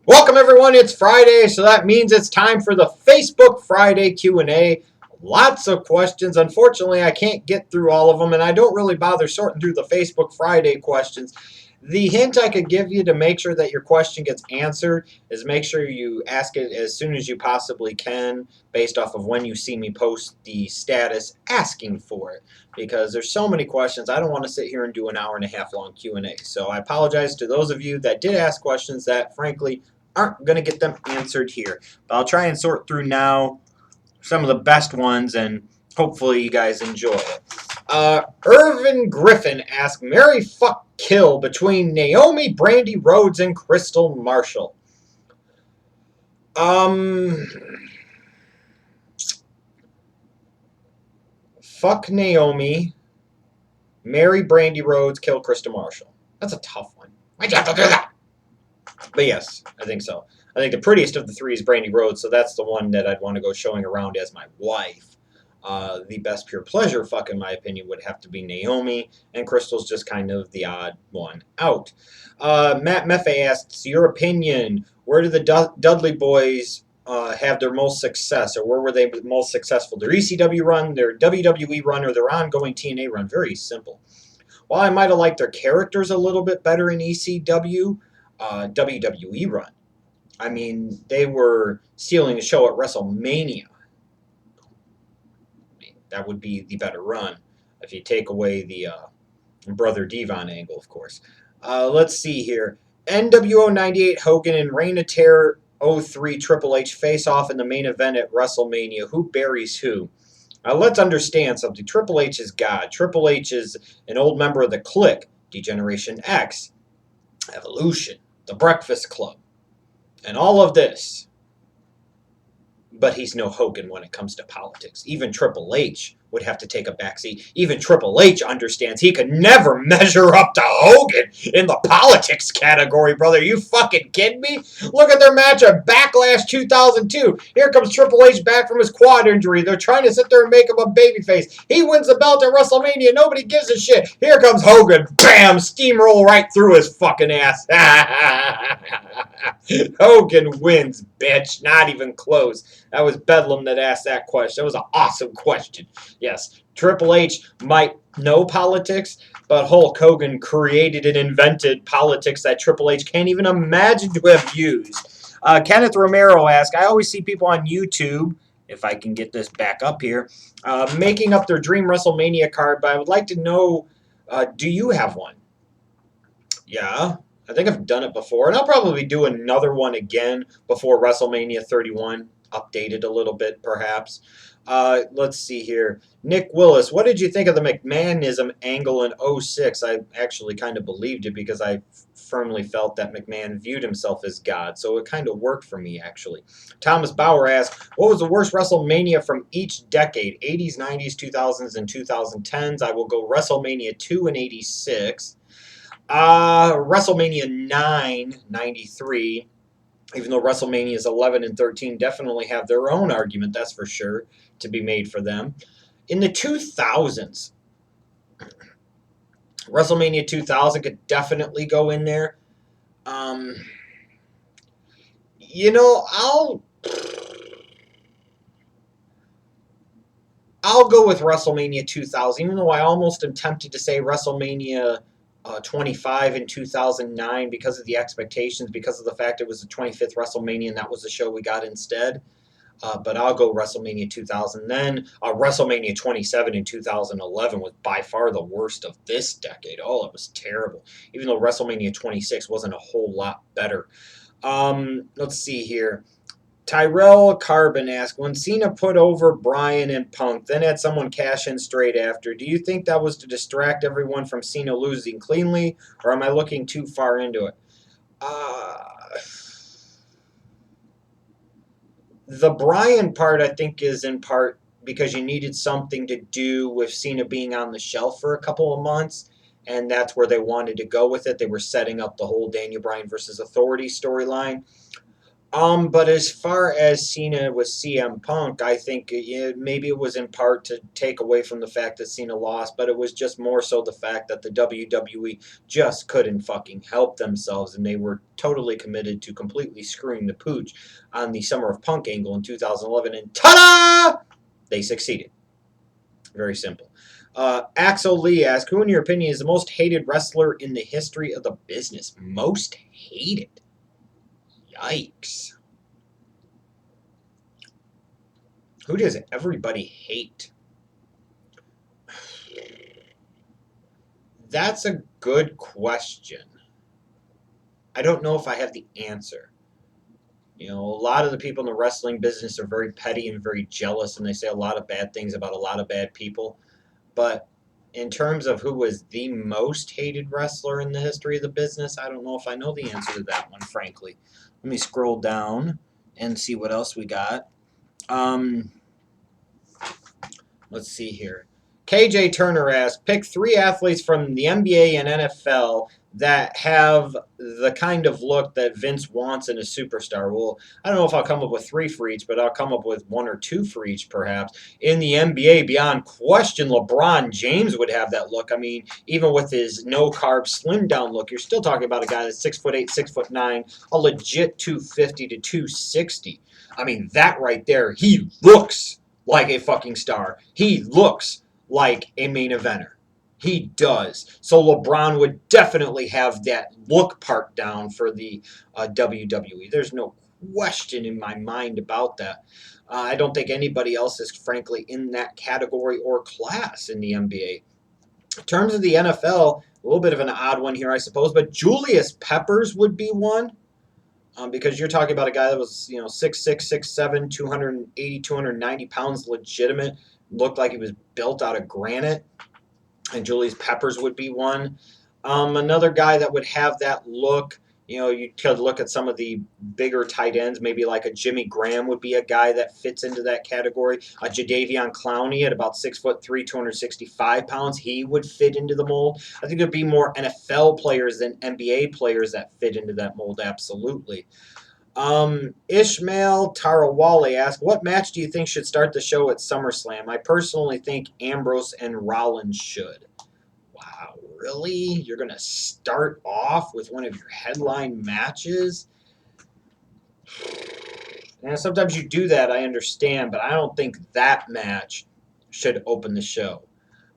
Welcome everyone, it's Friday, so that means it's time for the Facebook Friday Q&A. Lots of questions. Unfortunately, I can't get through all of them, and I don't really bother sorting through the Facebook Friday questions. The hint I could give you to make sure that your question gets answered is make sure you ask it as soon as you possibly can, based off of when you see me post the status asking for it. Because there's so many questions, I don't want to sit here and do an hour and a half long Q&A. So I apologize to those of you that did ask questions that, frankly, aren't going to get them answered here. But I'll try and sort through now some of the best ones, and hopefully you guys enjoy it. Irvin Griffin asked, Marry, fuck, kill between Naomi, Brandi, Rhodes, and Crystal Marshall. Fuck Naomi, marry Brandi, Rhodes, kill Crystal Marshall. That's a tough one. Why'd you have to do that? But yes, I think so. I think the prettiest of the three is Brandi Rhodes, so that's the one that I'd want to go showing around as my wife. The best pure pleasure fuck, in my opinion, would have to be Naomi, and Crystal's just kind of the odd one out. Matt Meffe asks, your opinion, where do the Dudley boys have their most success, or where were they most successful? Their ECW run, their WWE run, or their ongoing TNA run? Very simple. While I might have liked their characters a little bit better in ECW, WWE run. I mean, they were stealing the show at WrestleMania. That would be the better run if you take away the Brother Devon angle, of course. Let's see here. NWO 98 Hogan and Reign of Terror 03 Triple H face off in the main event at WrestleMania. Who buries who? Let's understand something. Triple H is God. Triple H is an old member of the Clique, Degeneration X, Evolution, The Breakfast Club, and all of this. But he's no Hogan when it comes to politics. Even Triple H would have to take a backseat. Even Triple H understands he could never measure up to Hogan in the politics category, brother. Are you fucking kidding me? Look at their match at Backlash 2002. Here comes Triple H back from his quad injury. They're trying to sit there and make him a babyface. He wins the belt at WrestleMania. Nobody gives a shit. Here comes Hogan. Bam! Steamroll right through his fucking ass. Hogan wins, bitch. Not even close. That was Bedlam that asked that question. That was an awesome question. Yes, Triple H might know politics, but Hulk Hogan created and invented politics that Triple H can't even imagine to have used. Kenneth Romero asked, I always see people on YouTube, if I can get this back up here, making up their dream WrestleMania card, but I would like to know, do you have one? Yeah, I think I've done it before, and I'll probably do another one again before WrestleMania 31, updated a little bit perhaps. Let's see here. Nick Willis, what did you think of the McMahonism angle in 06? I actually kind of believed it because I firmly felt that McMahon viewed himself as God, so it kind of worked for me, actually. Thomas Bauer asked, what was the worst WrestleMania from each decade? 80s, 90s, 2000s, and 2010s. I will go WrestleMania 2 and 86. WrestleMania 9, 93. Even though WrestleManias 11 and 13 definitely have their own argument, that's for sure, to be made for them. In the 2000s, WrestleMania 2000 could definitely go in there. You know, I'll go with WrestleMania 2000, even though I almost am tempted to say WrestleMania 25 in 2009 because of the expectations, because of the fact it was the 25th WrestleMania and that was the show we got instead. But I'll go WrestleMania 2000. Then WrestleMania 27 in 2011 was by far the worst of this decade. Oh, it was terrible. Even though WrestleMania 26 wasn't a whole lot better. Let's see here. Tyrell Carbon asked, when Cena put over Bryan and Punk, then had someone cash in straight after, do you think that was to distract everyone from Cena losing cleanly, or am I looking too far into it? The Bryan part, I think, is in part because you needed something to do with Cena being on the shelf for a couple of months, and that's where they wanted to go with it. They were setting up the whole Daniel Bryan versus Authority storyline. But as far as Cena with CM Punk, I think maybe it was in part to take away from the fact that Cena lost, but it was just more so the fact that the WWE just couldn't fucking help themselves, and they were totally committed to completely screwing the pooch on the Summer of Punk angle in 2011, and ta-da! They succeeded. Very simple. Axel Lee asks, who in your opinion is the most hated wrestler in the history of the business? Most hated? Yikes. Who does everybody hate? That's a good question. I don't know if I have the answer. You know, a lot of the people in the wrestling business are very petty and very jealous, and they say a lot of bad things about a lot of bad people. But in terms of who was the most hated wrestler in the history of the business, I don't know if I know the answer to that one, frankly. Let me scroll down and see what else we got. Let's see here. KJ Turner asks, pick 3 athletes from the NBA and NFL that have the kind of look that Vince wants in a superstar. Well, I don't know if I'll come up with 3 for each, but I'll come up with 1 or 2 for each, perhaps. In the NBA, beyond question, LeBron James would have that look. I mean, even with his no-carb, slim-down look, you're still talking about a guy that's 6'8", 6'9", a legit 250 to 260. I mean, that right there, he looks like a fucking star. He looks like a main eventer. He does. So LeBron would definitely have that look part down for the WWE. There's no question in my mind about that. I don't think anybody else is, frankly, in that category or class in the NBA. In terms of the NFL, a little bit of an odd one here, I suppose, but Julius Peppers would be one. Because you're talking about a guy that was, 6'6", 6'7", 280, 290 pounds, legitimate, looked like he was built out of granite, and Julius Peppers would be one. Another guy that would have that look, you could look at some of the bigger tight ends, maybe like a Jimmy Graham would be a guy that fits into that category. A Jadeveon Clowney at about 6'3", 265 pounds, he would fit into the mold. I think there'd be more NFL players than NBA players that fit into that mold, absolutely. Ishmael Tarawali asks, what match do you think should start the show at SummerSlam? I personally think Ambrose and Rollins should. Wow, really? You're going to start off with one of your headline matches? And sometimes you do that, I understand, but I don't think that match should open the show.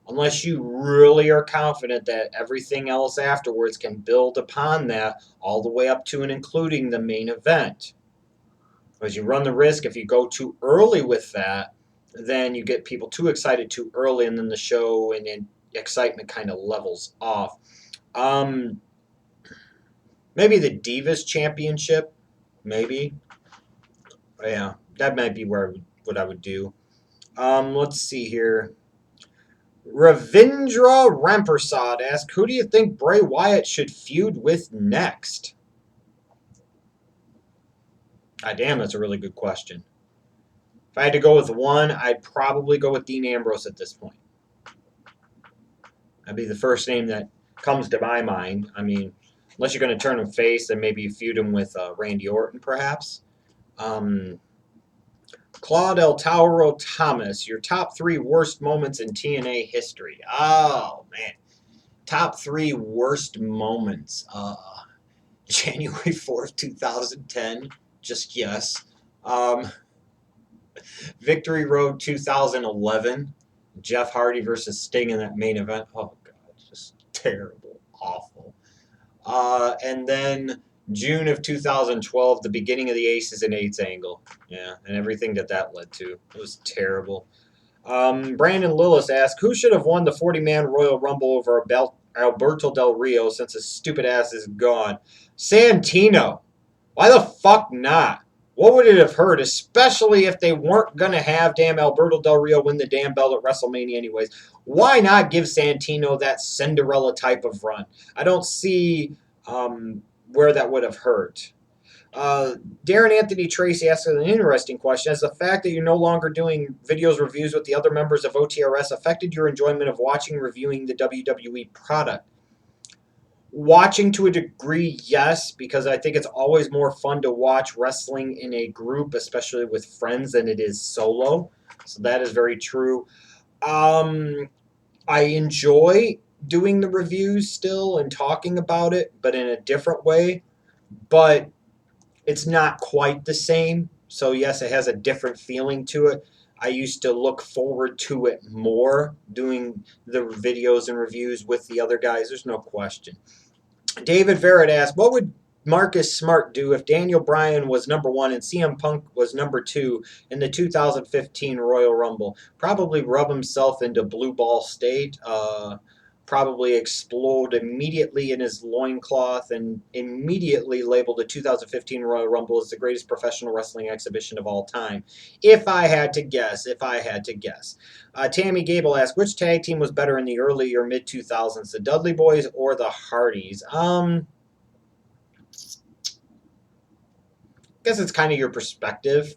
Unless you really are confident that everything else afterwards can build upon that all the way up to and including the main event. Because you run the risk if you go too early with that, then you get people too excited too early, and then the show and excitement kind of levels off. Maybe the Divas Championship, maybe. Yeah, that might be what I would do. Let's see here. Ravindra Rampersad asks, who do you think Bray Wyatt should feud with next? Damn, that's a really good question. If I had to go with one, I'd probably go with Dean Ambrose at this point. That'd be the first name that comes to my mind. I mean, unless you're going to turn him face, then maybe you feud him with Randy Orton, perhaps. Claude El Tauro Thomas, your top 3 worst moments in TNA history. Oh, man. Top 3 worst moments. January 4th, 2010. Just yes. Victory Road 2011. Jeff Hardy versus Sting in that main event. Oh, God. Just terrible. Awful. And then June of 2012, the beginning of the Aces and Eights angle. Yeah, and everything that led to. It was terrible. Brandon Lillis asked, who should have won the 40-man Royal Rumble over Alberto Del Rio since his stupid ass is gone? Santino. Why the fuck not? What would it have hurt, especially if they weren't going to have damn Alberto Del Rio win the damn belt at WrestleMania anyways? Why not give Santino that Cinderella type of run? I don't see where that would have hurt. Darren Anthony Tracy asks an interesting question. Has the fact that you're no longer doing videos reviews with the other members of OTRS affected your enjoyment of watching and reviewing the WWE product? Watching to a degree, yes, because I think it's always more fun to watch wrestling in a group, especially with friends, than it is solo. So that is very true. Um, I enjoy doing the reviews still and talking about it, but in a different way. But it's not quite the same. So, yes, it has a different feeling to it. I used to look forward to it more doing the videos and reviews with the other guys. There's no question. David Verrett asked, what would Marcus Smart do if Daniel Bryan was number one and CM Punk was number two in the 2015 Royal Rumble? Probably rub himself into blue ball state. Probably explode immediately in his loincloth and immediately label the 2015 Royal Rumble as the greatest professional wrestling exhibition of all time. If I had to guess. Tammy Gable asked, which tag team was better in the early or mid 2000s, the Dudley Boys or the Hardys? Guess it's kind of your perspective.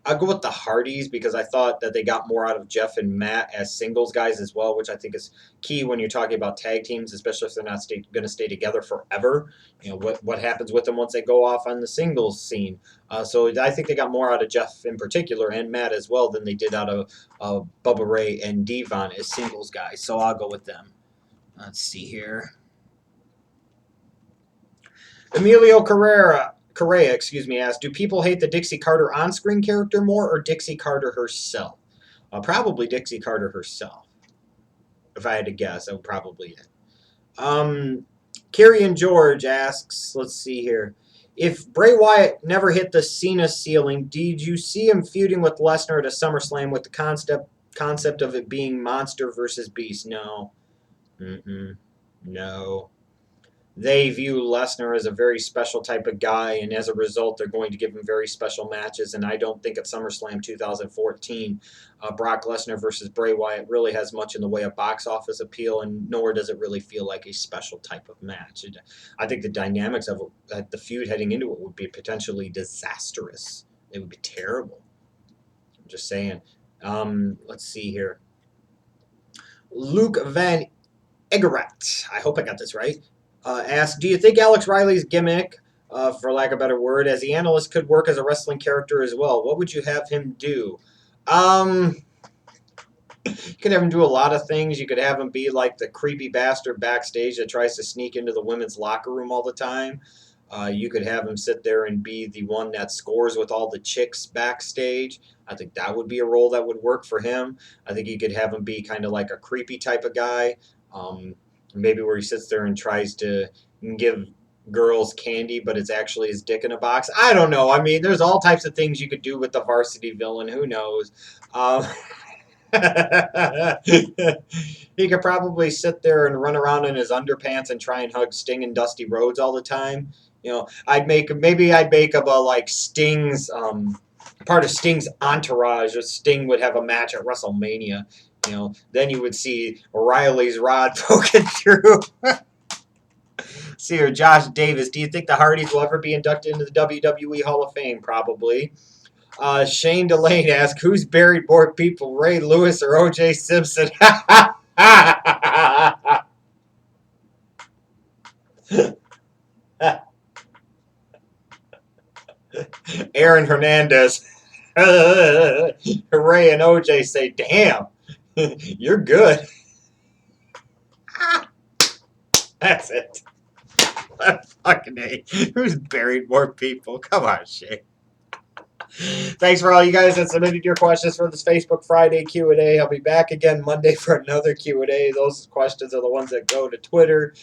I'll go with the Hardys because I thought that they got more out of Jeff and Matt as singles guys as well, which I think is key when you're talking about tag teams, especially if they're not going to stay together forever. You know, what happens with them once they go off on the singles scene. So I think they got more out of Jeff in particular and Matt as well than they did out of Bubba Ray and Devon as singles guys. So I'll go with them. Let's see here. Emilio Correa, asked, do people hate the Dixie Carter on-screen character more or Dixie Carter herself? Probably Dixie Carter herself. If I had to guess, that would probably it. Carrie and George asks, let's see here. If Bray Wyatt never hit the Cena ceiling, did you see him feuding with Lesnar at a SummerSlam with the concept of it being monster versus beast? No. No. They view Lesnar as a very special type of guy, and as a result, they're going to give him very special matches. And I don't think at SummerSlam 2014, Brock Lesnar versus Bray Wyatt really has much in the way of box office appeal, and nor does it really feel like a special type of match. I think the dynamics of the feud heading into it would be potentially disastrous. It would be terrible. I'm just saying. Let's see here. Luke Van Egeret, I hope I got this right, asked, do you think Alex Riley's gimmick, for lack of a better word, as the analyst could work as a wrestling character as well? What would you have him do? You could have him do a lot of things. You could have him be like the creepy bastard backstage that tries to sneak into the women's locker room all the time. You could have him sit there and be the one that scores with all the chicks backstage. I think that would be a role that would work for him. I think you could have him be kind of like a creepy type of guy. Maybe where he sits there and tries to give girls candy, but it's actually his dick in a box. I don't know. I mean, there's all types of things you could do with the varsity villain. Who knows? He could probably sit there and run around in his underpants and try and hug Sting and Dusty Rhodes all the time. You know, I'd make up a like Sting's part of Sting's entourage. Sting would have a match at WrestleMania. You know, then you would see Riley's rod poking through. See here, Josh Davis. Do you think the Hardys will ever be inducted into the WWE Hall of Fame? Probably. Shane Delane asks, who's buried more people, Ray Lewis or O.J. Simpson? Aaron Hernandez. Ray and O.J. say, damn, you're good. That's it. Fucking A. Who's buried more people? Come on, Shane. Thanks for all you guys that submitted your questions for this Facebook Friday Q&A. I'll be back again Monday for another Q&A. Those questions are the ones that go to Twitter.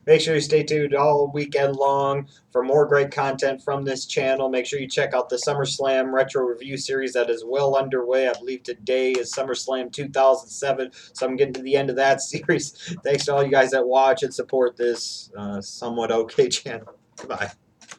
Make sure you stay tuned all weekend long for more great content from this channel. Make sure you check out the SummerSlam Retro Review Series that is well underway. I believe today is SummerSlam 2007, so I'm getting to the end of that series. Thanks to all you guys that watch and support this somewhat okay channel. Goodbye.